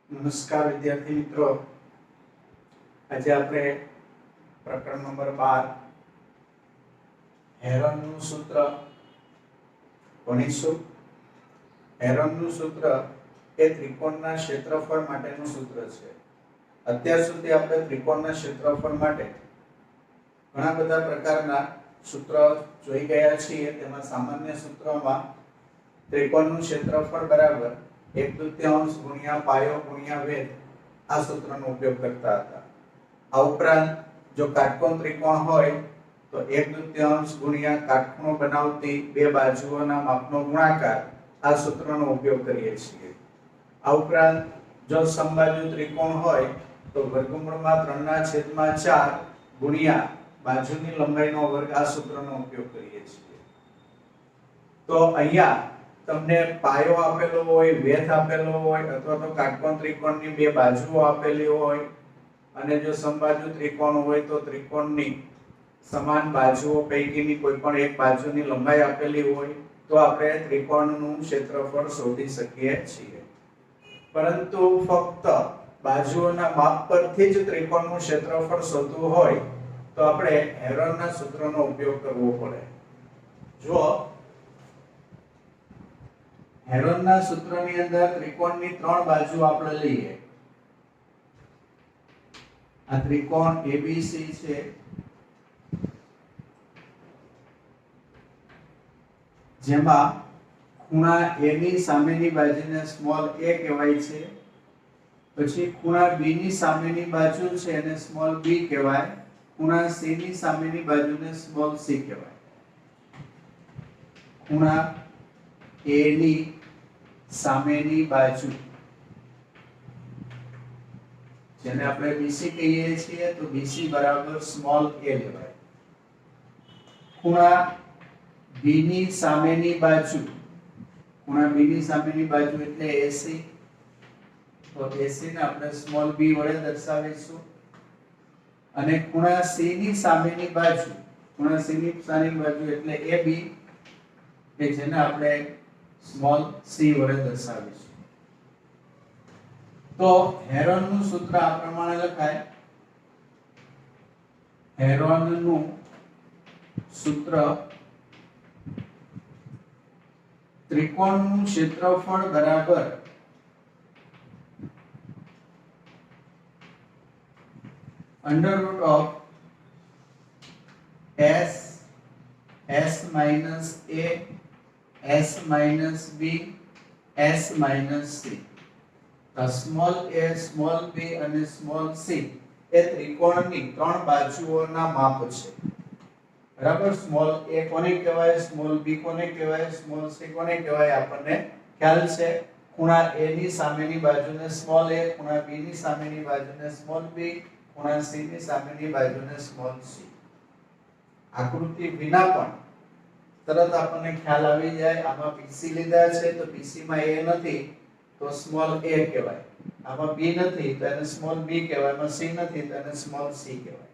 નમસ્કાર વિદ્યાર્થી મિત્રો, આજે આપણે પ્રકરણ નંબર 12 હેરોનનું સૂત્ર ભણીશું. હેરોનનું સૂત્ર એ ત્રિકોણના ક્ષેત્રફળ માટેનું સૂત્ર છે. અત્યાર સુધી આપણે ત્રિકોણના ક્ષેત્રફળ માટે ઘણા બધા પ્રકારના સૂત્રો જોઈ ગયા છીએ. તેમાં સામાન્ય સૂત્રમાં ત્રિકોણનું ક્ષેત્રફળ બરાબર 1/2 ગુણ્યા પાયો ગુણ્યા વેધ આ સૂત્રનો ઉપયોગ કરતા હતા. આ ઉપરાંત જો કાટકોણ ત્રિકોણ હોય તો 1/2 ગુણ્યા કાટખૂણો બનાવતી બે બાજુઓના માપનો ગુણાકાર આ સૂત્રનો ઉપયોગ કરીએ છીએ. આ ઉપરાંત જો સમબાજુ ત્રિકોણ હોય તો વર્ગમૂળમાં 3/4 ગુણ્યા બાજુની લંબાઈનો વર્ગ આ સૂત્રનો ઉપયોગ કરીએ છીએ. તો અહીંયા તમને પાયો આપેલો હોય, વેધ આપેલો હોય અથવા તો કાટકોણ ત્રિકોણની બે બાજુઓ આપેલી હોય અને જો સમબાજુ ત્રિકોણ હોય તો ત્રિકોણની સમાન બાજુઓ પૈકીની કોઈ પણ એક બાજુની લંબાઈ આપેલી હોય તો આપણે ત્રિકોણનું ક્ષેત્રફળ શોધી શકીએ છીએ. પરંતુ ફક્ત બાજુઓના માપ પરથી જ ત્રિકોણનું ક્ષેત્રફળ શોધવું હોય તો આપણે હેરોનના સૂત્રનો ઉપયોગ કરવો પડે. જો હેરોનના સૂત્રની અંદર ત્રિકોણની 3 બાજુ આપણે લઈએ. આ ત્રિકોણ ABC છે. જેમાં ખૂણા A ની સામેની બાજુને સ્મોલ a કહેવાય છે. પછી ખૂણા B ની સામેની બાજુ છે એને સ્મોલ b કહેવાય. ખૂણા C ની સામેની બાજુને સ્મોલ c કહેવાય. ખૂણા A ની સામેની બાજુ જેને આપણે BC કહીએ છીએ તો BC બરાબર સ્મોલ a લેવાય. ખૂણા B ની સામેની બાજુ, ખૂણા B ની સામેની બાજુ એટલે AC, તો AC ને આપણે સ્મોલ b વડે દર્શાવીશું. અને ખૂણા C ની સામેની બાજુ, ખૂણા C ની સામેની બાજુ એટલે AB કે જેને આપણે સ્મોલ c વડે દર્શાવીશું. તો હેરોનનું સૂત્ર આ પ્રમાણે લખાય. હેરોનનું સૂત્ર ત્રિકોણનું ક્ષેત્રફળ બરાબર under root of s minus a s minus b s minus c. Small a, small b અને સ્મોલ c એ ત્રિકોણની 3 બાજુઓના માપ છે. બરાબર. સ્મોલ a કોને કહેવાય, સ્મોલ b કોને કહેવાય, સ્મોલ c કોને કહેવાય આપણને ખ્યાલ છે. ખૂણા a ની સામેની બાજુને સ્મોલ a, ખૂણા b ની સામેની બાજુને સ્મોલ b, ખૂણા c ની સામેની બાજુને સ્મોલ c. આકૃતિ વિના પણ તરત આપણને ખ્યાલ આવી જાય. આમાં BC લીધા છે તો BC માં a નથી તો સ્મોલ a કહેવાય. આમાં b નથી તો એને સ્મોલ b કહેવાય. આમાં c નથી તો એને સ્મોલ c કહેવાય.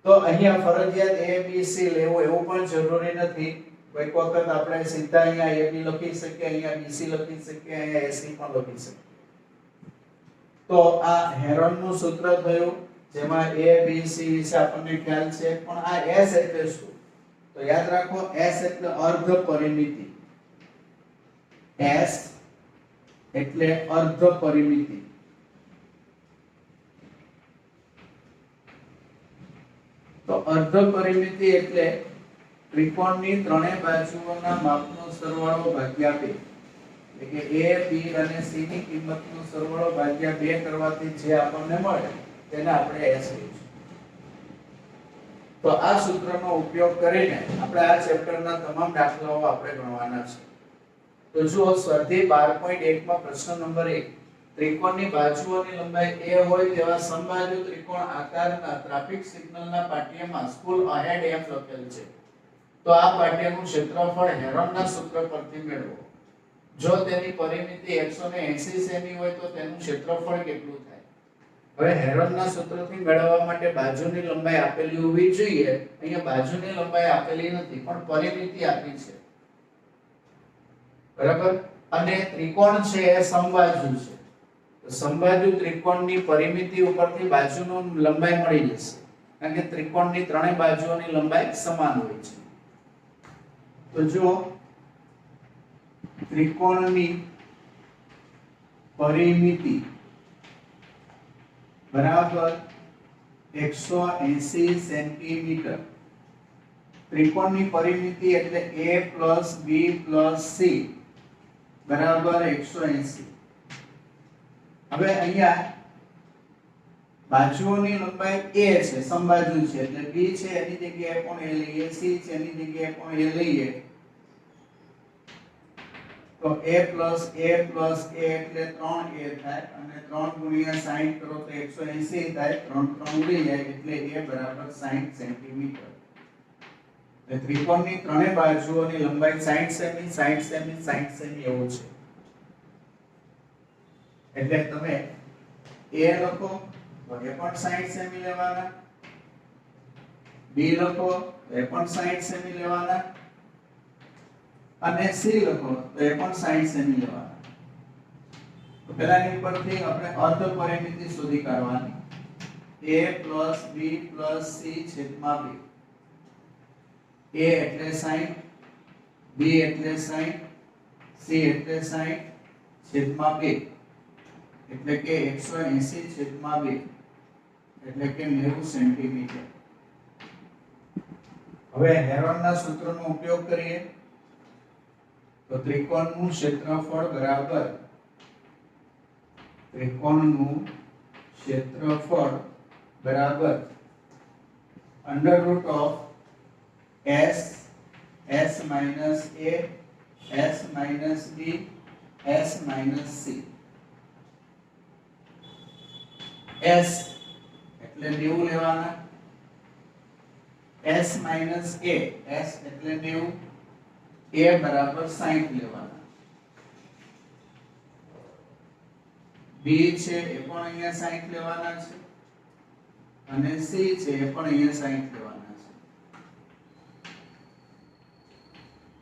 તો અહીંયા ફરજિયાત a b c લેવું એવું પણ જરૂરી નથી. કોઈક વખત આપણે સીધા અહીંયા a b લખી શકીએ, અહીંયા b c લખી શકીએ, અહીંયા a c પણ લખી શકીએ. તો આ હેરોનનું સૂત્ર થયું જેમાં a b c વિશે આપણને ખ્યાલ છે. પણ આ s એટલે શું? તો યાદ રાખો, s એટલે અર્ધ પરિમિતિ. s એટલે અર્ધ પરિમિતિ. તો અર્ધ પરિમિતિ એટલે ત્રિકોણની ત્રણેય બાજુઓના માપનો સરવાળો ભાગ્યા 2. એટલે કે a b અને c ની કિંમતનો સરવાળો ભાગ્યા 2 કરવાથી જે આપણને મળે તેને આપણે s કહીશું. તો આ સૂત્રનો ઉપયોગ કરીને આપણે આ ચેપ્ટરના તમામ દાખલાઓ આપણે ગણવાના છે. તો જુઓ, સ્વાધ્યાય 12.1 માં પ્રશ્ન નંબર 1, ત્રિકોણની બાજુઓની લંબાઈ a હોય તેવા સમબાજુ ત્રિકોણ આકારના ટ્રાફિક સિગ્નલના પાટિયામાં સ્કૂલ અહેડ એમ લખેલ છે. તો આ પાટિયાનું ક્ષેત્રફળ હેરોનના સૂત્ર પરથી મેળવો. જો તેની પરિમિતિ 180 સેમી હોય તો તેનું ક્ષેત્રફળ કેટલું થાય? હવે હેરોનના સૂત્રથી મેળવવા માટે બાજુની લંબાઈ આપેલી હોવી જોઈએ. અહીંયા બાજુની લંબાઈ આપેલી નથી પણ પરિમિતિ આપી છે. બરાબર. અને ત્રિકોણ છે એ સમબાજુ છે. તો સમબાજુ ત્રિકોણની પરિમિતિ ઉપરથી બાજુનો લંબાઈ મળી જશે, કારણ કે ત્રિકોણની ત્રણેય બાજુઓની લંબાઈ સમાન હોય છે. તો જો ત્રિકોણની પરિમિતિ બરાબર 180 સેન્ટીમીટર. ત્રિકોણની પરિમિતિ એટલે a b c બરાબર 180. હવે અહીંયા બાજુઓની લંબાઈ a છે, સમબાજુ છે, એટલે b છે એની જગ્યાએ પણ a લઈએ, c છે એની જગ્યાએ પણ a લઈએ, તો a plus a plus a એટલે 3a થાય, અને 3 ગુણ્યા 60 કરો તો 180 થાય, 3 3 ઉડી જાય એટલે a બરાબર 60 સેન્ટીમીટર. એટલે ત્રિકોણની ત્રણેય બાજુઓની લંબાઈ 60 સેમી 60 સેમી 60 સેમી એવું છે. એટલે તમે a લખો તો એ પણ 60 સેમી લેવાના, b લખો તો એ પણ 60 સેમી લેવાના, અને c લખો તો એ પણ 60 સેમી લેવાના. તો પહેલાની પરથી આપણે અર્ધ પરિમિતિ શોધી કાઢવાની. a b c છેદમાં b. a એટલે 60, b એટલે 60, c એટલે 60 છેદમાં 2 એટલે કે 180 છેદમાં 2 એટલે કે 90 સેન્ટીમીટર. હવે હેરોનના સૂત્રનો ઉપયોગ કરીએ તો ત્રિકોણનું ક્ષેત્રફળ બરાબર under root of s s minus a s minus b s minus c. s એટલે 90 લેવાના, s minus a s એટલે 90, a બરાબર 60 લેવાના, b છે એ પણ અહીંયા 60 લેવાના છે, અને c છે એ પણ અહીંયા 60 લેવાના છે.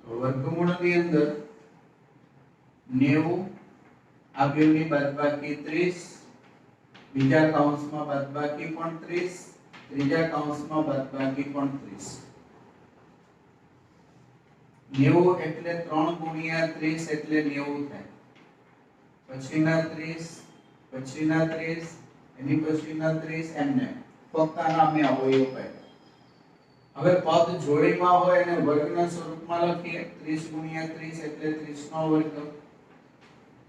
તો વર્ગમૂળની અંદર 90 આ બેની બાદબાકી 30, બીજા કૌંસમાં બાદબાકી પણ 30, ત્રીજા કૌંસમાં બાદબાકી પણ 30. 90 એટલે 3 ગુણ્યા 30 એટલે 90 થાય, પછીના 30, પછીના 30, એની પછીના 30, એમને ફક્ત આના અમે અવયવ પાડ્યા. હવે પદ જોડીમાં હોય અને વર્ગના સ્વરૂપમાં લખીએ. 30 ગુણ્યા 30 એટલે 30 નો વર્ગ,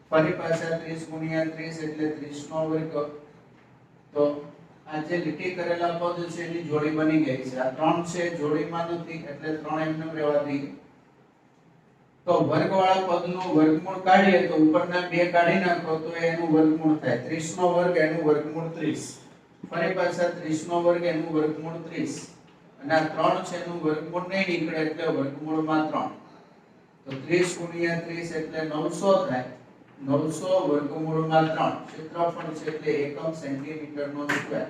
ફરી પાછા 30 ગુણ્યા 30 એટલે 30 નો વર્ગ. તો આ જે લીટી કરેલા પદ છે એની જોડી બની ગઈ છે. આ 3 છે જોડીમાં નથી એટલે 3 એમને રહેવા દઈએ. તો વર્ગવાળા પદનું વર્ગમૂળ કાઢીએ તો ઉપરના બે કાઢી નાખો તો એનું વર્ગમૂળ થાય 30 નો વર્ગ એનું વર્ગમૂળ 30, ફરી પાછા 30 નો વર્ગ એનું વર્ગમૂળ 30, અને આ 3 છે એનું વર્ગમૂળ નહીં નીકળે એટલે વર્ગમૂળમાં 3. તો 30 ગુણ્યા 30 એટલે 900 થાય, 900 વર્ગમૂળમાં 3. ક્ષેત્રફળ છે એટલે એકમ સેન્ટીમીટરનો સ્ક્વેર.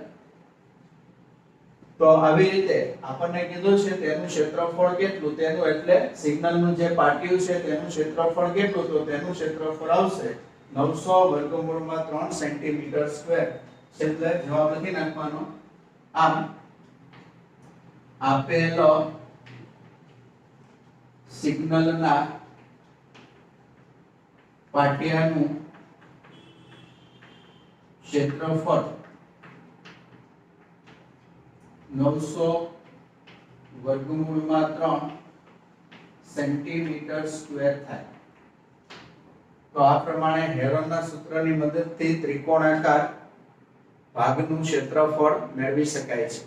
તો આવી રીતે આપણને કીધું છે તેનું ક્ષેત્રફળ કેટલું, તેનું એટલે સિગ્નલનું જે પાટિયું છે તેનું ક્ષેત્રફળ કેટલું, તો તેનું ક્ષેત્રફળ આવશે 900 વર્ગમૂળમાં 3 સેન્ટીમીટર સ્ક્વેર. એટલે જવાબ લખી નાખવાનો. આમ આપેલ સિગ્નલના પાટિયાનું ક્ષેત્રફળ 900 વર્ગમૂળમાં 3 સેન્ટીમીટર સ્ક્વેર થાય. તો આ પ્રમાણે હેરોનના સૂત્રની મદદથી ત્રિકોણાકાર ભાગનું ક્ષેત્રફળ મેળવી શકાય છે.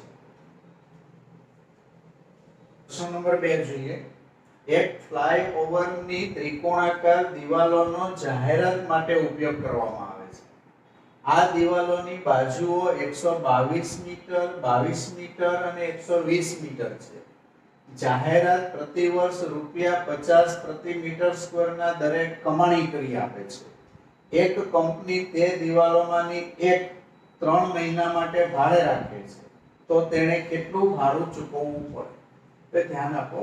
પ્રશ્ન નંબર 2 જોઈએ. એક ફ્લાયઓવરની ત્રિકોણાકાર દિવાલોનો જાહેરાત માટે ઉપયોગ કરવામાં આવે છે. આ દિવાલોની બાજુઓ 122 મીટર, 22 મીટર અને 120 મીટર છે. જાહેરાત પ્રતિવર્ષ ₹50 પ્રતિ મીટર સ્ક્વેરના દરે કમાણી કરી આપે છે. એક કંપની તે દિવાલોમાંની એક 3 મહિના માટે ભાડે રાખે છે, તો તેણે કેટલું ભાડું ચૂકવવું પડે? તો ધ્યાન આપો.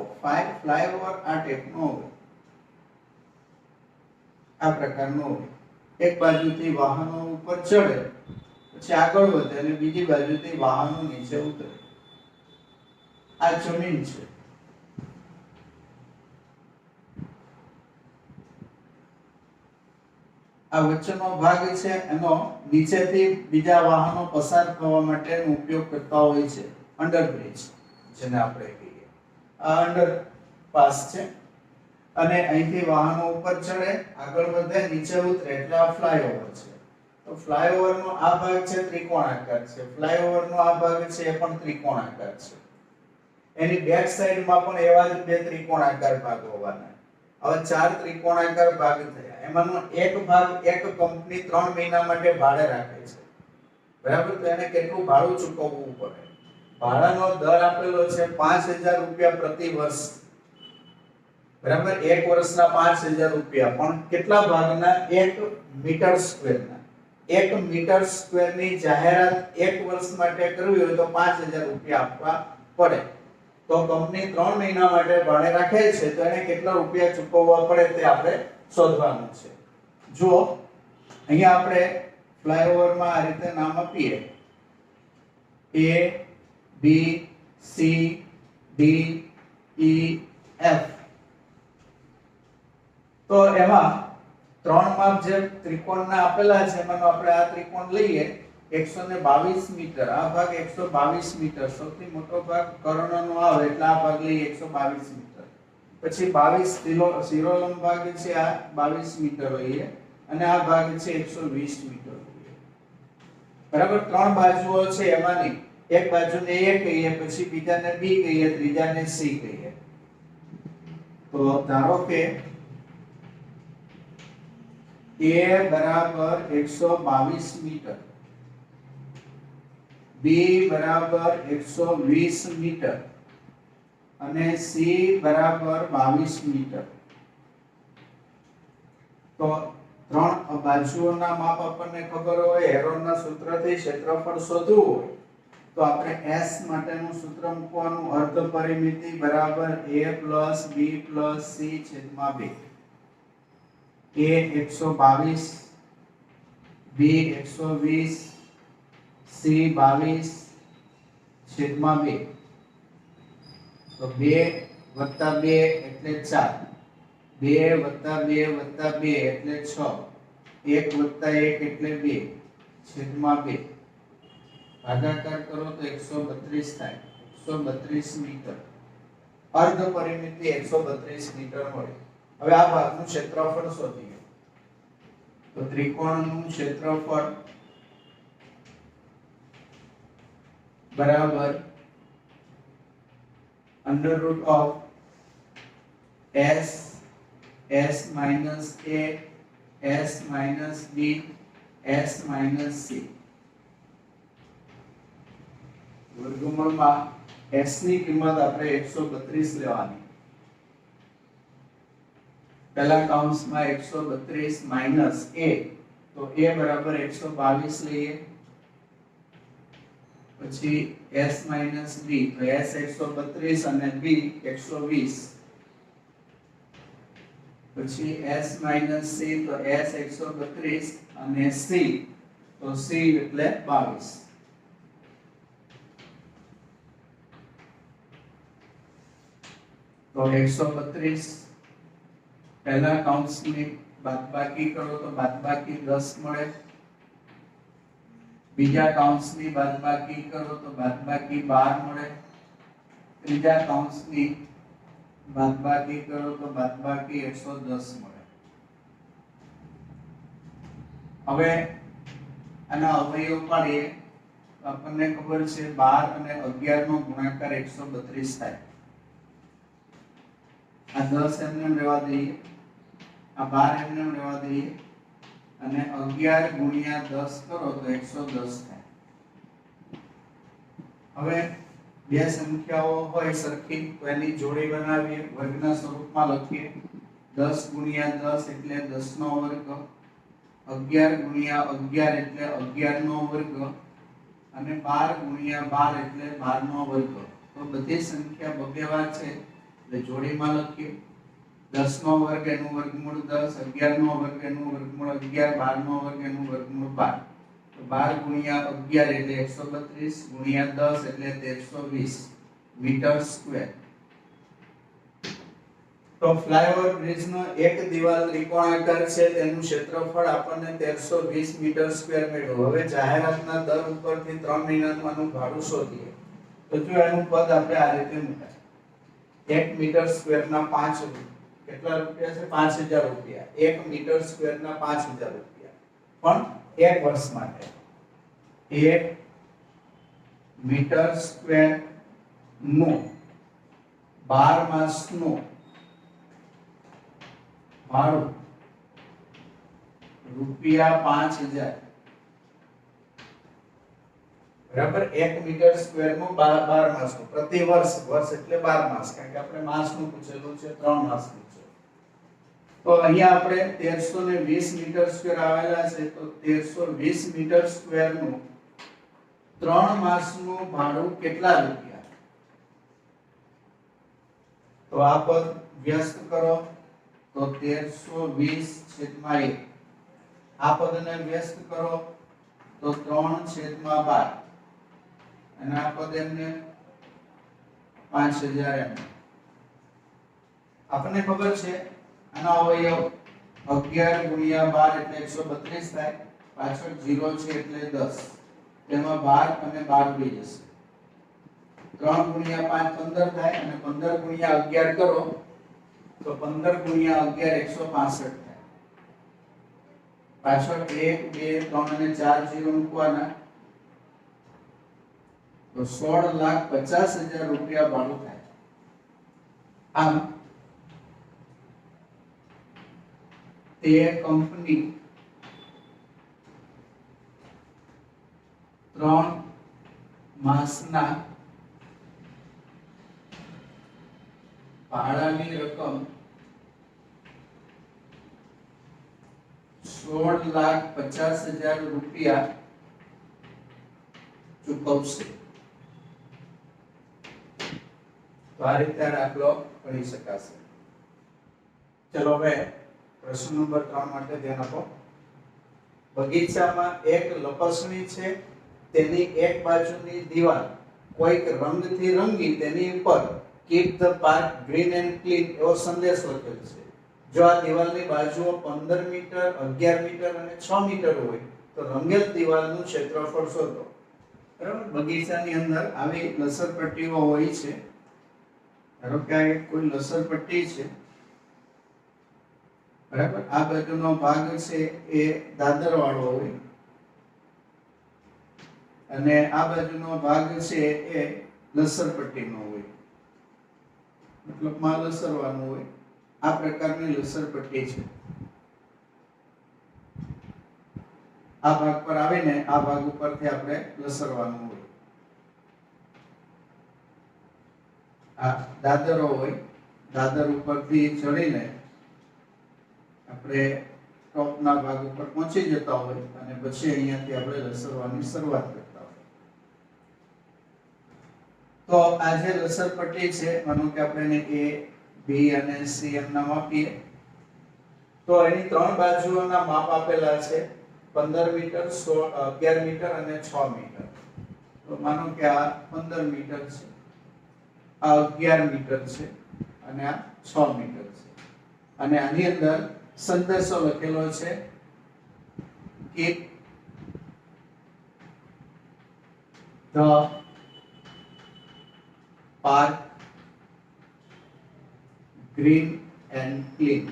ફ્લાયઓવર આ ટાઈપનો હોય, આ પ્રકારનો હોય. એક બાજુથી વાહનો ઉપર ચડે પછી આગળ વધે અને બીજી બાજુથી વાહનો નીચે ઉતરે. આ જમીન છે. આ વચ્ચેનો ભાગ છે એનો નીચેથી બીજા વાહનો પસાર થવા માટેનો ઉપયોગ કરતા હોય છે. અંડરબ્રિજ જેને આપણે કહીએ, આ અંડરપાસ છે. અને અહીંથી વાહનો ઉપર ચડે, આગળ વધે, નીચે ઉતરે એટલે આ ફ્લાયઓવર છે. તો ફ્લાયઓવરનો આ ભાગ છે ત્રિકોણાકાર છે, ફ્લાયઓવરનો આ ભાગ છે એ પણ ત્રિકોણાકાર છે. એની બેક સાઈડમાં પણ એવા જ બે ત્રિકોણાકાર ભાગ હોવાના. હવે 4 ત્રિકોણાકાર ભાગ થયા. એમાંનો એક ભાગ એક કંપની 3 મહિના માટે ભાડે રાખે છે. બરાબર? તો એને કેટલું ભાડું ચૂકવવું પડે? ભાડાનો દર આપેલો છે 5000 રૂપિયા પ્રતિ વર્ષ. બરાબર? એક વર્ષના 5000 રૂપિયા. પણ કેટલા ભાગના? 1 મીટર સ્ક્વેરના. 1 મીટર સ્ક્વેરની જાહેરાત એક વર્ષ માટે કરવી હોય તો 5000 રૂપિયા આપવા પડે. તો કંપની 3 મહિના માટે ભાડે રાખે છે તો એને કેટલા રૂપિયા ચૂકવવા પડે તે આપણે શોધવાનું છે. જો અહીંયા આપણે ફ્લાયઓવરમાં આ રીતે નામ આપીએ A B C D E F, તો એમાં 3 માપ જે ત્રિકોણના આપેલા છે એમાંનો આપણે આ ત્રિકોણ લઈએ 122 મીટર. આ ભાગ 122 મીટર. સૌથી મોટો ભાગ કર્ણનો આવે એટલે આ ભાગ લઈએ 122 મીટર. પછી 22 શિરોલંબ ભાગ છે આ 22 મીટર લઈએ અને આ ભાગ છે 120 મીટર લઈએ. બરાબર? 3 બાજુઓ છે એમાંની એક બાજુને A કહીએ, પછી બીજાને B કહીએ, ત્રીજાને C કહીએ. તો ધારો કે A બરાબર 122 મીટર, B બરાબર 120 મીટર અને C બરાબર 22 મીટર. તો 3 બાજુઓના માપ આપણને ખબર હોય, હેરોનના સૂત્રથી ક્ષેત્રફળ શોધવું હોય તો આપણે S માટેનું સૂત્ર મૂકવાનું, અર્ધ પરિમિતિ બરાબર A + B + C છેદમાં 2. A 122, B 120, C 22 છેદમાં 2. તો 2 + 2 એટલે 4, 2 + 2 + 2 એટલે 6, 1 + 1 એટલે 2 છેદમાં 2. ભાગાકાર કરો તો 132 થાય. 132 મીટર. અર્ધ પરિમિતિ 132 મીટર મળે. હવે આ ભાગનું ક્ષેત્રફળ શોધીએ. તો ત્રિકોણનું ક્ષેત્રફળ બરાબર √ S S - A S - B S - C વર્ગમૂળમાં S ની કિંમત આપણે 132 લેવાની. પહેલા કૌંસમાં 132 માઈનસ A, તો A બરાબર 122 લઈએ. પછી S માઈનસ B, તો S 132 અને B 120. પછી S માઈનસ C, તો S 132 અને C, તો C એટલે 22. તો 132 પહેલા કૌંસની બાદબાકી કરો તો બાદબાકી 10 મળે. બીજા કૌંસની બાદબાકી કરો તો બાદબાકી 12 મળે. ત્રીજા કૌંસની બાદબાકી કરો તો બાદબાકી 110 મળે. હવે આના અવયવ પાડીએ તો આપણને ખબર છે 12 અને 11 નો ગુણાકાર 132 થાય. આ 10 એમને લેવા દઈએ, આ 12 એમને લેવા દઈએ અને 11 ગુણ્યા 10 કરો તો 110 થાય. હવે બે સંખ્યાઓ હોય સરખી તો એની જોડી બનાવીએ, વર્ગના સ્વરૂપમાં લખીએ. 10 ગુણ્યા 10 એટલે 10 નો વર્ગ, 11 ગુણ્યા 11 એટલે 11 નો વર્ગ અને 12 ગુણ્યા 12 એટલે 12 નો વર્ગ. તો બધી સંખ્યા બબે વાર છે એટલે જોડીમાં લખીએ. 10 નો વર્ગ એનું વર્ગમૂળ 10, 11 નો વર્ગ એનું વર્ગમૂળ 11, 12 નો વર્ગ એનું વર્ગમૂળ 12. તો 12 ગુણ્યા 11 એટલે 132 ગુણ્યા 10 એટલે 1320 મીટર સ્ક્વેર. તો ફ્લાયઓવર બ્રિજનો એક દિવાલ ત્રિકોણાકાર છે, તેનું ક્ષેત્રફળ આપણને 1320 મીટર સ્ક્વેર મળ્યું. હવે જાહેરાતના દર ઉપરથી 3 મહિનાનું આનું ભાડું શોધીએ. તો જો એનું પદ આપણે આ રીતે મુકાય. 1 મીટર સ્ક્વેરના 5 રૂપિયા. કેટલા રૂપિયા છે? 5000 રૂપિયા. 1 મીટર સ્ક્વેરના 5000 રૂપિયા. પણ એક વર્ષ માટે. 1 મીટર સ્ક્વેર નું 12 માસનું ભાડું રૂપિયા 5000. બરાબર. 1 મીટર સ્ક્વેર નું 12 માસનું પ્રતિ વર્ષ. વર્ષ એટલે 12 માસ, કારણ કે આપણે માસનું પૂછેલું છે, 3 માસનું છે. તો અહીંયા આપણે 1320 મીટર સ્ક્વેર આવેલા છે. તો 1320 મીટર સ્ક્વેર નું 3 માસનું ભાડું કેટલા રૂપિયા? તો આ પદ વ્યસ્ત કરો તો 1320/1. આ પદને વ્યસ્ત કરો તો 3/12. અને આ પદ એમને 5000 એમ. આપણને ખબર છે આનો અવયવ 11 ગુણ્યા 12 એટલે 132 થાય. પાછળ 0 છે એટલે 10. તેમાં 12 અને 12 ઉડી જશે. 3 ગુણ્યા 5 15 થાય અને 15 ગુણ્યા 11 કરો તો 15 ગુણ્યા 11 165 થાય. પાછળ 1 2 3 અને 4 0 મૂકવાના તો 16,50,000 રૂપિયા ભાડું થાય. આમ તે કંપની 3 માસના ભાડાની રકમ 16,50,000 રૂપિયા ચૂકવશે. તો આ રીતે દાખલો ગણી શકાશે. ચલો હવે પ્રશ્ન નંબર 3 માટે ધ્યાન આપો. બગીચામાં એક લપસણી છે, તેની એક બાજુની દિવાલ કોઈક રંગથી રંગી તેની ઉપર keep the park green and clean એવો સંદેશ લખેલ છે. જો આ દિવાલની બાજુઓ 15 મીટર, 11 મીટર અને 6 મીટર હોય તો રંગેલ દિવાલનું ક્ષેત્રફળ શોધો. બરાબર. બગીચાની અંદર આવી લસરપટ્ટીઓ હોય છે. ધારો કે આ કોઈ લસરપટ્ટી છે. બરાબર. આ બાજુનો ભાગ છે એ દાદર વાળો હોય અને આ બાજુનો ભાગ છે એ લસરપટ્ટીનો હોય, મતલબ માં લસરવાનું હોય. આ પ્રકારની લસરપટ્ટી છે. આ ભાગ પર આવીને આ ભાગ ઉપરથી આપણે લસરવાનું હોય. આ દાદરો હોય, દાદર ઉપરથી ચડીને આપણે ટોપના ભાગ ઉપર પહોંચી જતા હોય અને પછી અહીંયાથી આપણે લસરવાની શરૂઆત કરતા હોય. તો આ જે લસરપટ્ટી છે, માનો કે આપણે એને A, B અને C એમ નામ આપીએ. તો એની 3 બાજુઓના માપ આપેલા છે. 15 મીટર, 11 મીટર અને 6 મીટર. તો માનો કે આ 15 મીટર છે, આ 11 મીટર છે અને આ 6 મીટર છે. અને આની અંદર સંદેશો લખેલો છે keep the park green and clean.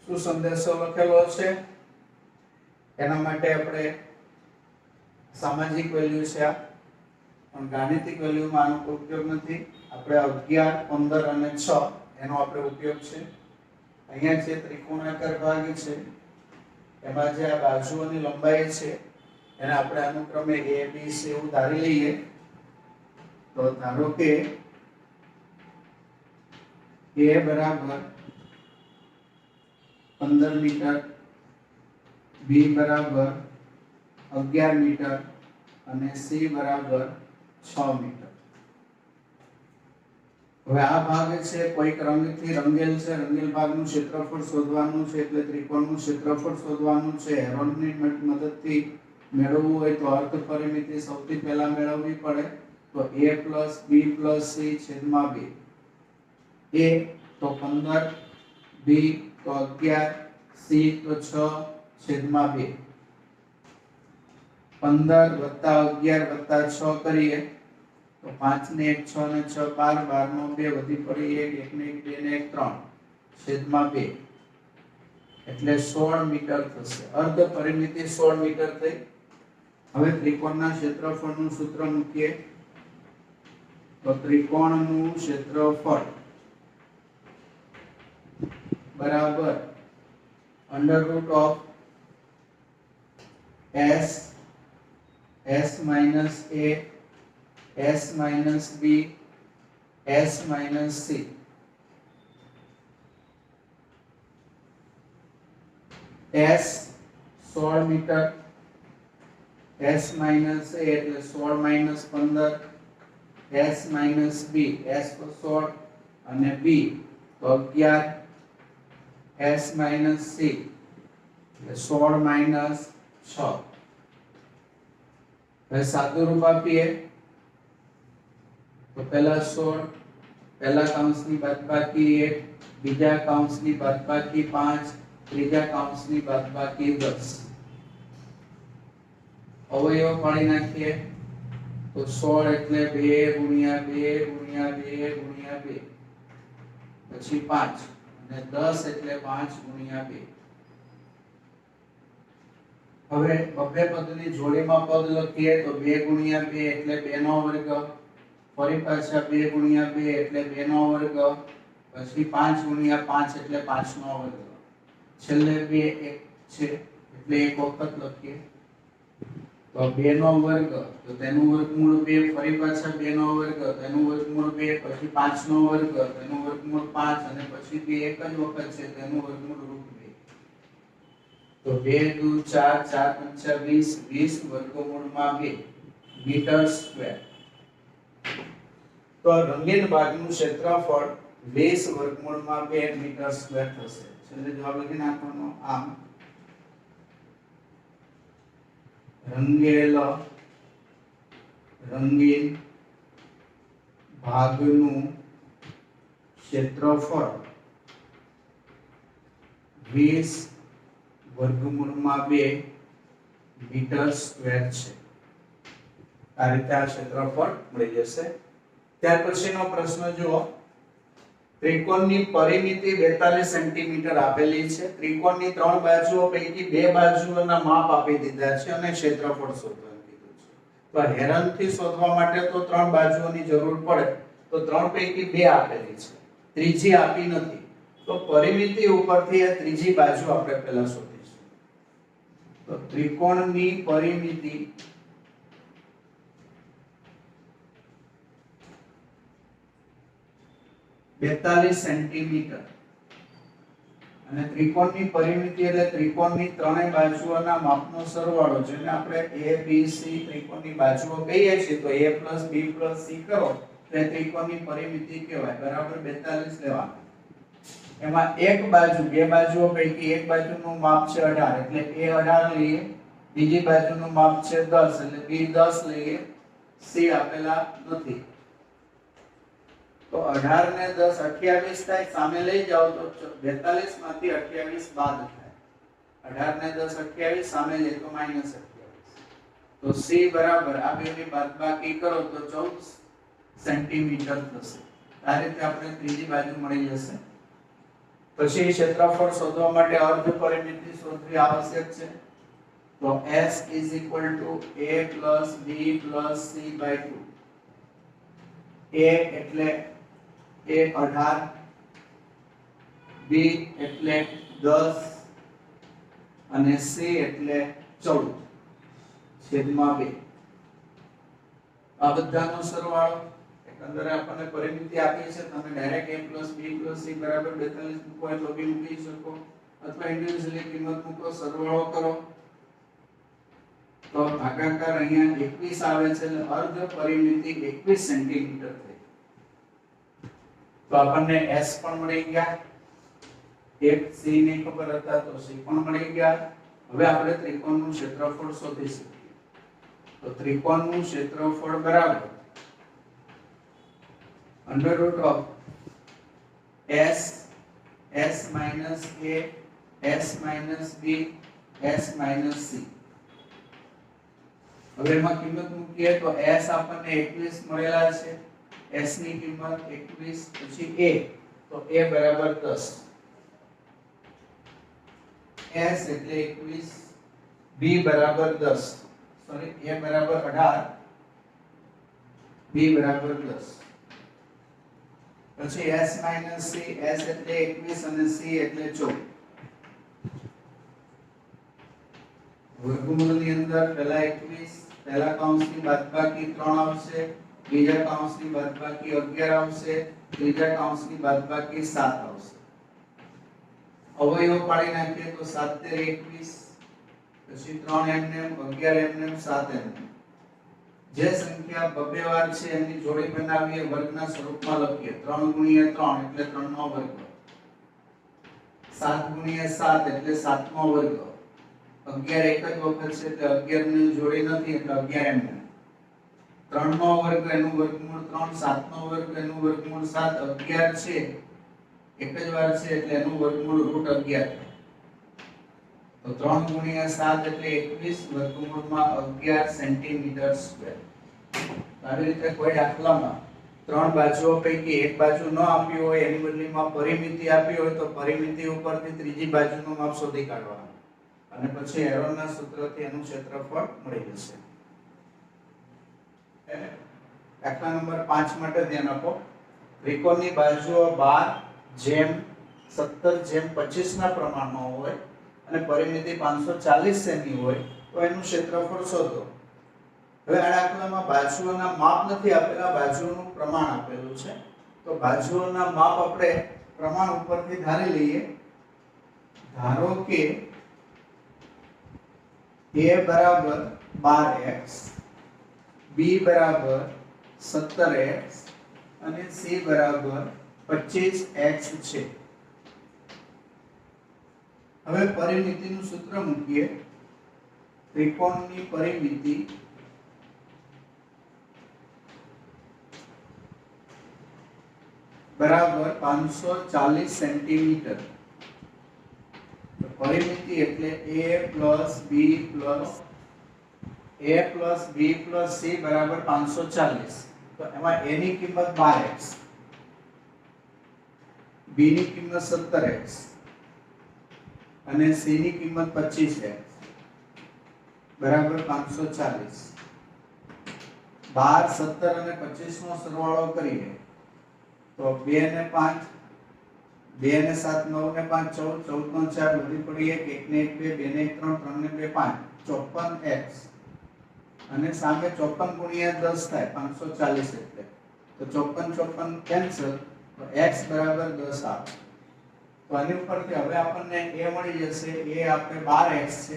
શું સંદેશો લખેલો છે એના માટે આપણે સામાજિક વેલ્યુ છે આ, પણ ગાણિતિક વેલ્યુમાં આનો ઉપયોગ નથી. આપણે 11, 15 અને 6 એનો આપણે ઉપયોગ છે. અહીંયા જે ત્રિકોણાકાર ભાગ છે એમાં જે આ બાજુઓની લંબાઈ છે એને આપણે અનુક્રમે A, B, C એવું ધારી લઈએ. તો ધારો કે A બરાબર 15 મીટર, B બરાબર 11 મીટર અને c બરાબર 6 મીટર. હવે આ ભાગ છે કોઈક રંગથી રંગેલ છે, રંગેલ ભાગનું ક્ષેત્રફળ શોધવાનું છે એટલે ત્રિકોણનું ક્ષેત્રફળ શોધવાનું છે. હેરોનની મદદથી મેળવવું હોય તો અર્ધ પરિમિતિ સૌથી પહેલા મેળવવી પડે. તો a + b + c છેદમાં 2. a તો 15, b તો 11, c તો 6 છેદમાં 2. 15 + 11 + 6 કરીએ તો 5 ને 1 6 ને 6 12, 12 નો 2 વધી પડી 1, 1 ને 1 2 ને 1 3 છેદમાં 2 એટલે 16 મીટર થશે. અર્ધ પરિમિતિ 16 મીટર થઈ. હવે ત્રિકોણના ક્ષેત્રફળનું સૂત્ર મૂકીએ તો ત્રિકોણનું ક્ષેત્રફળ બરાબર √S S minus A S minus B S minus C. S 16 metre, S minus A એટલે 16 minus 15, S minus B S તો 16 અને B તો 11, S minus C એટલે 16 minus 6. હવે સાદું રૂપ આપીએ તો પહેલા 16, પહેલા કૌંસની બાદબાકી 1, બીજા કૌંસની બાદબાકી 5, ત્રીજા કૌંસની બાદબાકી 10. અવયવ પાડી નાખીએ તો 16 એટલે 2 ગુણ્યા 2 ગુણ્યા 2 ગુણ્યા 2 પછી 5 અને 10 એટલે 5 ગુણ્યા 2. હવે બબ્બે પદની જોડીમાં પદ લખીએ તો 2 ગુણ્યા 2 એટલે 2 નો વર્ગ, ફરી પાછા 2 ગુણ્યા 2 એટલે 2 નો વર્ગ, પછી 5 ગુણ્યા 5 એટલે 5 નો વર્ગ, છેલ્લે 2 1 છે એટલે એક વખત લખીએ તો 2 નો વર્ગ તો તેનું વર્ગમૂળ 2, ફરી પાછા 2 નો વર્ગ તેનું વર્ગમૂળ 2, પછી 5 નો વર્ગ તેનું વર્ગમૂળ 5 અને પછી 2 એક જ વખત છે તેનું વર્ગમૂળ √2. તો 2 દુ 4, 4 પંચા 20, 20 વર્ગમૂળમાં 2 મીટર સ્ક્વેર. તો રંગીન ભાગનું ક્ષેત્રફળ 20 વર્ગમૂળમાં 2 મીટર સ્ક્વેર થશે. છેલ્લે જવાબ લખી નાખવાનો. આમ રંગીન ભાગનું ક્ષેત્રફળ 20 વર્ગમૂળમાં 2 મીટર સ્ક્વેર છે. આ રીતે આ ક્ષેત્રફળ મળી જશે. ત્યાર પછીનો પ્રશ્ન જુઓ. ત્રિકોણની પરિમિતિ 42 સેન્ટીમીટર આપેલી છે. ત્રિકોણની 3 બાજુઓ પૈકી 2 બાજુઓના માપ આપી દીધા છે અને ક્ષેત્રફળ શોધવાનું કીધું છે. તો હેરનથી શોધવા માટે તો 3 બાજુઓની જરૂર પડે તો 3 પૈકી 2 આપેલી છે, ત્રીજી આપી નથી. તો પરિમિતિ ઉપરથી આ ત્રીજી બાજુ આપણે પહેલા શોધીશું. તો ત્રિકોણની પરિમિતિ 42 સેન્ટીમીટર અને ત્રિકોણની પરિમિતિ એટલે ત્રિકોણની ત્રણેય બાજુઓના માપનો સરવાળો, જેને આપણે a b c ત્રિકોણની બાજુઓ કહીએ છીએ. તો a + b + c કરો તો ત્રિકોણની પરિમિતિ કહેવાય. બરાબર 42 લેવાનું. એમાં એક બાજુ, બે બાજુઓ પૈકી એક બાજુનું માપ છે 18 એટલે a 18 લઈએ, બીજી બાજુનું માપ છે 10 એટલે b 10 લઈએ, c આપેલા નથી. તો 18 ને 10 28 થાય. સામે લઈ જાઓ તો 42 માંથી 28 બાદ થાય. 18 ને 10 28, સામે લઈ તો -28. તો c બરાબર આ બેની બાદબાકી કરો તો 14 સેન્ટીમીટર થશે. આ રીતે આપણે ત્રીજી બાજુ મળી જશે. પછી ક્ષેત્રફળ શોધવા માટે અર્ધ પરિમિતિ શોધવી આવશ્યક છે. તો s = a + b + c/2. a એટલે 18, b એટલે 10 અને c એટલે 14 છેદમાં 2. આ બધાનો સરવાળો એકંદરે આપણને પરિમિતિ આપી છે. તમે ડાયરેક્ટ a + b + c = 42 મૂકો એટલે બી મૂકી શકો અથવા ઇન્ડિવિડ્યુઅલી કિંમત મૂકો, સરવાળો કરો તો ભાગાકાર અહીંયા 21 આવે છે એટલે અર્ધ પરિમિતિ 21 સેન્ટીમીટર થઈ. તો આપણને s પણ મળી ગયા, એક c ની ખબર હતા તો c પણ મળી ગયા. હવે આપણે ત્રિકોણનું ક્ષેત્રફળ શોધી શકીએ. તો ત્રિકોણનું ક્ષેત્રફળ બરાબર under root of s s minus a s minus b s minus c. હવે એમાં કિંમત મૂકીએ તો s આપણને 21 મળેલા છે, s ની કિંમત 21, પછી a તો a બરાબર 10, s એટલે 21, b બરાબર 10, સોરી a બરાબર 18, b બરાબર 10, પછી s minus c, s એટલે 21 અને c એટલે 14. વર્ગમૂળની અંદર પહેલા 21, પહેલા કૌંસની બાદબાકી 3 આવશે, બીજા કૌંસની બાદબાકી 11 આવશે, ત્રીજા કૌંસની બાદબાકી 7 આવશે. અવયવ પાડી નાખીએ તો 7 તેર 21, પછી 3 એમનેમ, 11 એમનેમ, 7 એમનેમ. જે સંખ્યા બબે વાર છે એની જોડી બનાવીએ, વર્ગના સ્વરૂપમાં લખીએ. 3 × 3 એટલે 3 નો વર્ગ, 7 × 7 એટલે 7 નો વર્ગ, 11 એક જ વખત છે એટલે 11 ની જોડી નથી એટલે 11 એમનેમ. 3 નો વર્ગ એનું વર્ગમૂળ 3, 7 નો વર્ગ એનું વર્ગમૂળ 7, 11 છે એક જ વાર છે એટલે એનું વર્ગમૂળ √11. તો 3 × 7 એટલે 21, વર્ગમૂળમાં 11 સેન્ટીમીટર સ્ક્વેર. આવી રીતે કોઈ દાખલામાં 3 બાજુઓ પૈકી એક બાજુ ન આપી હોય, એની બદલીમાં પરિમિતિ આપી હોય તો પરિમિતિ ઉપરથી ત્રીજી બાજુનું માપ શોધી કાઢવાનું અને પછી હેરોનના સૂત્રથી એનું ક્ષેત્રફળ મળી જશે. દાખલા નંબર 5 માટે ધ્યાન આપો. ત્રિકોણની બાજુઓ 12:17:25 ના પ્રમાણમાં હોય અને પરિમિતિ 540 સેમી હોય તો એનું ક્ષેત્રફળ શોધો. હવે આ દાખલામાં બાજુઓના માપ નથી આપેલા, બાજુઓનું પ્રમાણ આપેલું છે. તો બાજુઓના માપ આપણે પ્રમાણ ઉપરથી ધારી લઈએ. ધારો કે a બરાબર 12x, b બરાબર 17x અને c બરાબર 25x છે. હવે પરિમિતિનું સૂત્ર મૂકીએ. ત્રિકોણની પરિમિતિ બરાબર 540 સેન્ટીમીટર. પરિમિતિ એટલે a plus b plus c બરાબર 540. તો એમાં a ની કિંમત 12x, b ની કિંમત 17x અને c ની કિંમત 25x બરાબર 540. 12, 17 અને 25 નો સરવાળો કરીએ તો 2 ને 5, 2 ને 7, 9 ને 5, 14, 14 નો 4 વધી પડી 1, 1 ને 1 2, 2 ને 1 3, 3 ને 2 5, 54x અને સામે 54 × 10 થાય 540 એટલે તો 54 કેન્સલ તો x બરાબર 10 આવે. તો આની ઉપરથી હવે આપણને a મળી જશે. a આપણે 12x છે,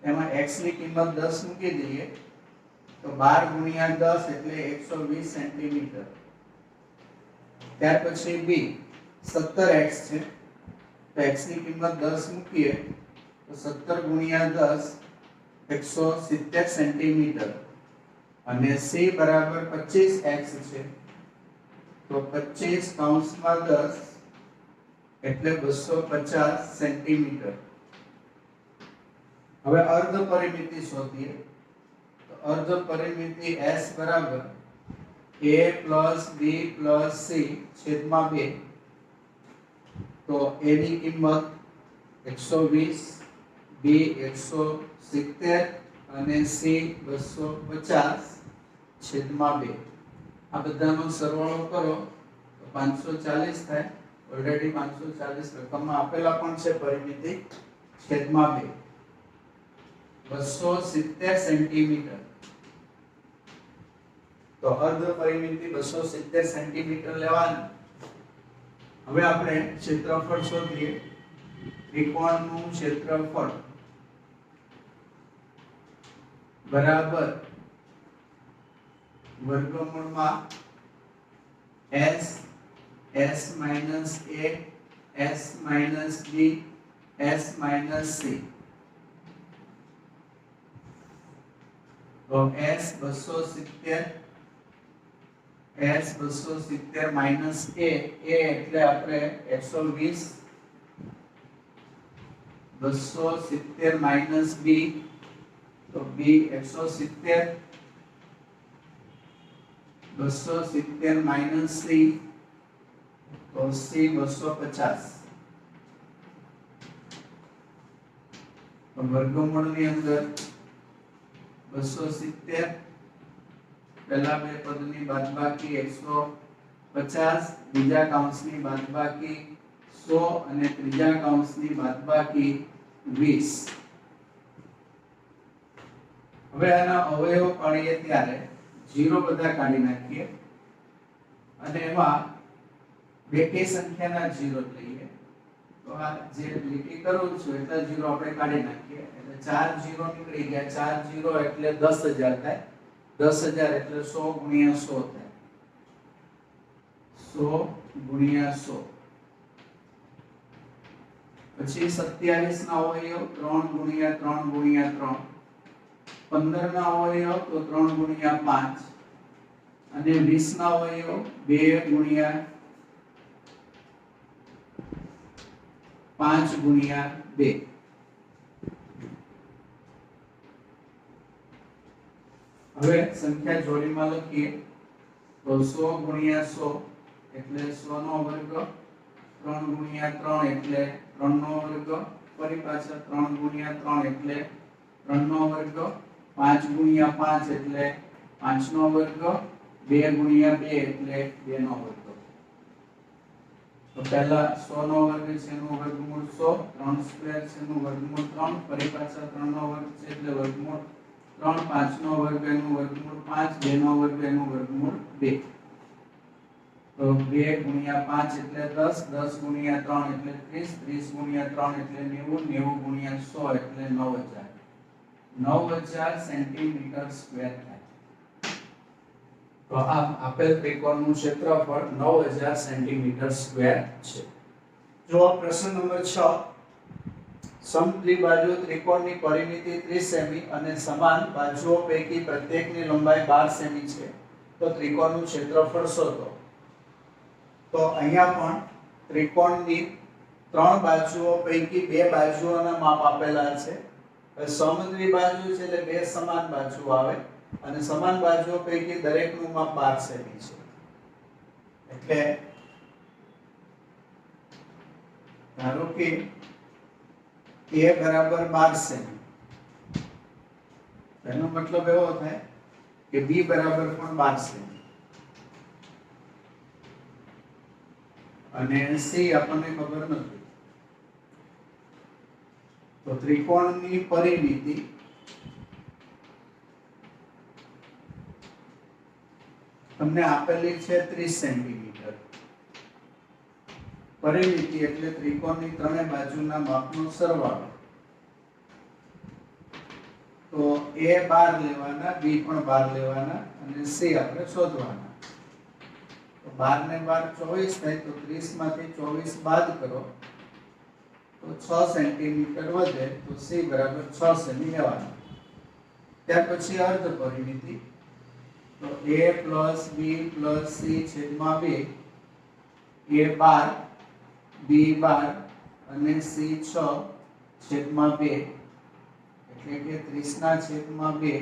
એમાં x ની કિંમત 10 મૂકી દઈએ તો 12 × 10 એટલે 120 સેન્ટીમીટર. ત્યાર પછી b 17x છે તો x ની કિંમત 10 મૂકીએ તો 17 × 10 170 સેન્ટીમીટર અને c બરાબર 25x છે તો 25 કૌંસમાં 10 એટલે 250 સેન્ટીમીટર. હવે અર્ધ પરિમિતિ શોધીએ. તો અર્ધ પરિમિતિ s બરાબર a plus b plus c છેદમાં 2. તો a ની કિંમત 120, b 170 અને c 250 છેદમાં 2. આ બધાનો સરવાળો કરો તો 540 થાય. ઓલરેડી 540 રકમમાં આપેલા પણ છે પરિમિતિ, છેદમાં 2 270 સેન્ટીમીટર. તો અર્ધ પરિમિતિ 270 સેન્ટીમીટર લેવાની. હવે આપણે ક્ષેત્રફળ શોધીએ. ત્રિકોણનું ક્ષેત્રફળ બરાબર વર્ગમૂળમાં s s minus a s minus b s minus c તો s 270 s 270 minus a એટલે આપણે 120 270 minus b તો b 170 270 minus c तो c 250 तो વર્ગમૂળની અંદર 270 પહેલા બે પદની બાદબાકી 150 બીજા કૌંસની બાદબાકી 100 અને ત્રીજા કૌંસની બાદબાકી 20 હવે આના અવયવ પાડીએ ત્યારે 0 બધા કાઢી નાખીએ અને એમાં બેકી સંખ્યાના 0 લઈએ તો આ જે લીટી કરું છું એટલા 0 આપણે કાઢી નાખીએ એટલે 4 0 નીકળી ગયા 4 0 એટલે 10000 થાય 10000 એટલે 100 ગુણ્યા 100 થાય 100 ગુણ્યા 100 પછી 27 ના અવયવ 3 ગુણ્યા 3 ગુણ્યા 3 15 ના અવયવ તો 3 ગુણ્યા 5 અને 20 ના અવયવ 2 ગુણ્યા 5 ગુણ્યા 2 હવે સંખ્યા જોડીમાં લખીએ તો 100 ગુણ્યા 100 એટલે 100 નો વર્ગ 3 ગુણ્યા 3 એટલે 3 નો વર્ગ ફરી પાછા 3 ગુણ્યા 3 એટલે 3 નો વર્ગ 5 ગુણ્યા 5 એટલે 5 નો વર્ગ 2 ગુણ્યા 2 એટલે 2 નો વર્ગ तो पहला 100 નો વર્ગ છે એનું વર્ગમૂળ 100 3 સ્ક્વેર છે એનું વર્ગમૂળ 3 ફરી પાછા 3 નો વર્ગ છે એટલે વર્ગમૂળ 3 5 નો વર્ગ એનું વર્ગમૂળ 5 2 નો વર્ગ એનું વર્ગમૂળ 2 તો 2 ગુણ્યા 5 એટલે 10 10 ગુણ્યા 3 એટલે 30 30 ગુણ્યા 3 એટલે 90 90 ગુણ્યા 100 એટલે 9000 9000 સેન્ટીમીટર સ્ક્વેર થાય તો આ આપેલ ત્રિકોણનું ક્ષેત્રફળ 9000 સેન્ટીમીટર સ્ક્વેર છે જો પ્રશ્ન નંબર 6 સમદ્વિબાજુ ત્રિકોણની પરિમિતિ 30 સેમી અને સમાન બાજુઓ પૈકી પ્રત્યેકની લંબાઈ 12 સેમી છે તો ત્રિકોણનું ક્ષેત્રફળ શોધો તો અહીંયા પણ ત્રિકોણની ત્રણ બાજુઓ પૈકી બે બાજુઓના માપ આપેલા છે સમદ્વિબાજુ છે એટલે બે સમાન બાજુ આવે અને સમાન બાજુઓ પૈકી દરેકનું માપ 12 સેમી છે એટલે ધારો કે a બરાબર 12 સેમી એનો મતલબ એવો થાય કે b બરાબર પણ 12 સેમી અને c આપણને ખબર નથી તો ત્રિકોણની પરિમિતિ તમને આપેલી છે 30 સેન્ટીમીટર પરિમિતિ એટલે ત્રિકોણની ત્રણેય બાજુના માપનો સરવાળો તો a 12 લેવાના b પણ 12 લેવાના અને c આપણે શોધવાના તો 12 ને 12 24 થાય તો 30 માંથી 24 બાદ કરો તો 6 સેન્ટીમીટર વધે તો c બરાબર 6 સેમી લેવાનું ત્યાર પછી અર્ધ પરિમિતિ તો a plus b plus c છેદમાં 2 a 12 b 12 અને c 6 છેદમાં 2 એટલે કે 30 ના છેદમાં 2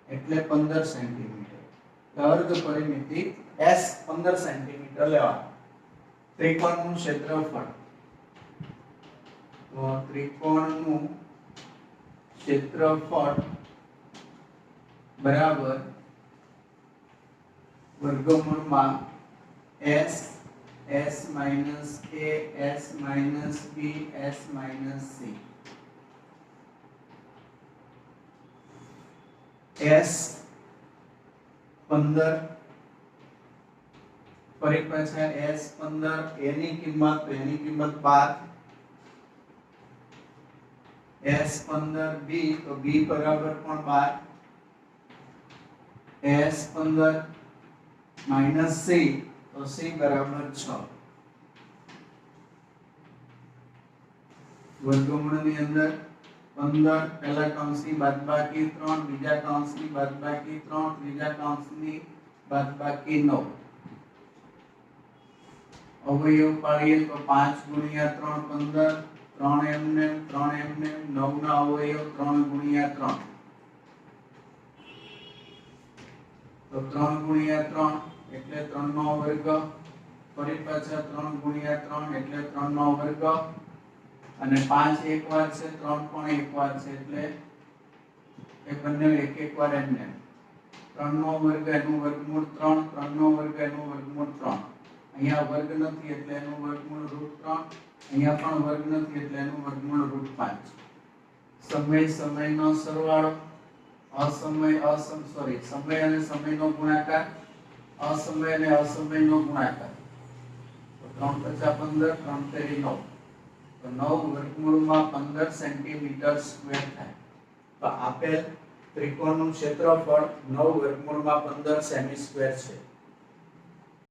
એટલે 15 સેન્ટીમીટર અર્ધ પરિમિતિ s 15 સેન્ટીમીટર લેવાનું ત્રિકોણનું ક્ષેત્રફળ તો ત્રિકોણનું ક્ષેત્રફળ બરાબર વર્ગમૂળમાં s s minus a s minus b s minus c s 15 ફરી પાછા s 15 a ની કિંમત 12 s 15 b તો b બરાબર પણ 12 s 15 માઈનસ c તો c બરાબર 6 વર્ગમૂળની અંદર 15 પહેલા કૌંસની બાદબાકી 3 બીજા કૌંસની બાદબાકી 3 ત્રીજા કૌંસની બાદબાકી 9 અવયવ પાડીએ તો 5 ગુણ્યા 3 15 3 એમને 9 ના અવયવ 3 ગુણ્યા 3 તો 3 ગુણ્યા 3 એટલે 3 નો વર્ગ ફરી પાછા 3 ગુણ્યા 3 એટલે 3 નો વર્ગ અને 5 એક વાર છે 3 પણ એક વાર છે એટલે એ બંને એક એક વાર એમને 3 નો વર્ગ એનું વર્ગમૂળ 3 3 નો વર્ગ એનું વર્ગમૂળ 3 અહીંયા વર્ગ નથી એટલે એનું વર્ગમૂળ √3 અહીંયા પણ વર્ગ નથી એટલે એનું વર્ગમૂળ √5 સમયનો સરવાળો સમય અને સમયનો ગુણાકાર અસમય અને અસમયનો ગુણાકાર તો 3 × 15 3 તેરી 9 તો 9 વર્ગમૂળમાં 15 સેન્ટીમીટર સ્ક્વેર થાય તો આપેલ ત્રિકોણનું ક્ષેત્રફળ 9 વર્ગમૂળમાં 15 સેમી સ્ક્વેર છે